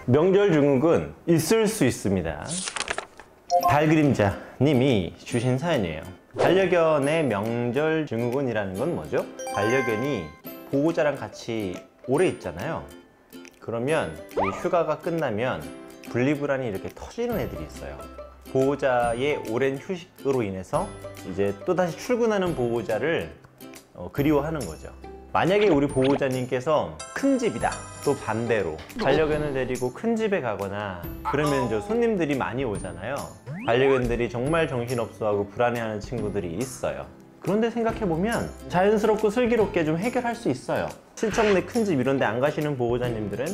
명절 증후군 있을 수 있습니다. 달그림자 님이 주신 사연이에요. 반려견의 명절 증후군이라는 건 뭐죠? 반려견이 보호자랑 같이 오래 있잖아요. 그러면 이 휴가가 끝나면 분리불안이 이렇게 터지는 애들이 있어요. 보호자의 오랜 휴식으로 인해서 이제 또다시 출근하는 보호자를 그리워하는 거죠. 만약에 우리 보호자님께서 큰 집이다, 또 반대로 반려견을 데리고 큰 집에 가거나 그러면 저 손님들이 많이 오잖아요. 반려견들이 정말 정신없어하고 불안해하는 친구들이 있어요. 그런데 생각해보면 자연스럽고 슬기롭게 좀 해결할 수 있어요. 친척네 큰 집 이런 데 안 가시는 보호자님들은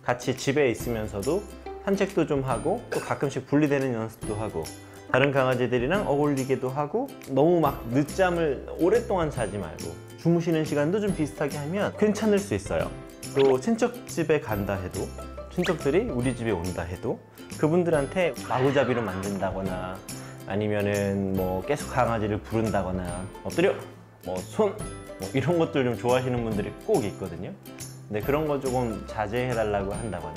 같이 집에 있으면서도 산책도 좀 하고 또 가끔씩 분리되는 연습도 하고 다른 강아지들이랑 어울리기도 하고 너무 막 늦잠을 오랫동안 자지 말고 주무시는 시간도 좀 비슷하게 하면 괜찮을 수 있어요. 또 친척 집에 간다 해도 친척들이 우리 집에 온다 해도 그분들한테 마구잡이로 만든다거나 아니면은 뭐 계속 강아지를 부른다거나 엎드려 뭐 손 뭐 이런 것들 좀 좋아하시는 분들이 꼭 있거든요. 근데 그런 거 조금 자제해 달라고 한다거나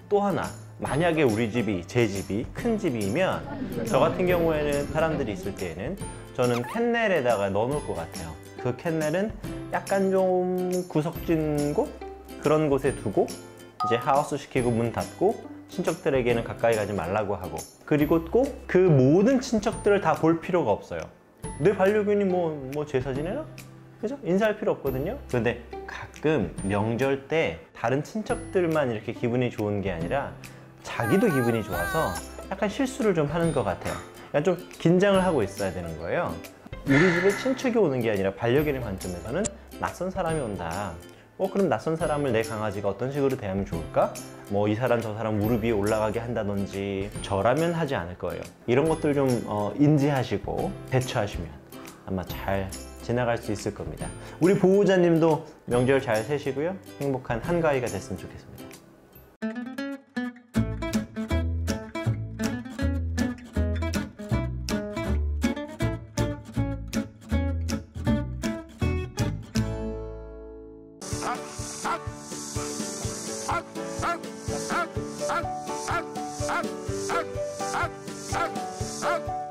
또 하나 만약에 우리 집이 제 집이 큰 집이면 저 같은 경우에는 사람들이 있을 때에는 저는 캔넬에다가 넣어 놓을 것 같아요. 그 캔넬은 약간 좀 구석진 곳? 그런 곳에 두고 이제 하우스 시키고 문 닫고 친척들에게는 가까이 가지 말라고 하고 그리고 꼭 그 모든 친척들을 다 볼 필요가 없어요. 내 반려견이 뭐 제사 지내나? 그죠? 인사할 필요 없거든요. 그런데 가끔 명절 때 다른 친척들만 이렇게 기분이 좋은 게 아니라 자기도 기분이 좋아서 약간 실수를 좀 하는 것 같아요. 약간 좀 긴장을 하고 있어야 되는 거예요. 우리 집에 친척이 오는 게 아니라 반려견의 관점에서는 낯선 사람이 온다. 그럼 낯선 사람을 내 강아지가 어떤 식으로 대하면 좋을까? 뭐 이 사람 저 사람 무릎 위에 올라가게 한다든지 저라면 하지 않을 거예요. 이런 것들 좀 인지하시고 대처하시면 아마 잘 지나갈 수 있을 겁니다. 우리 보호자님도 명절 잘 세시고요. 행복한 한가위가 됐으면 좋겠습니다. Up.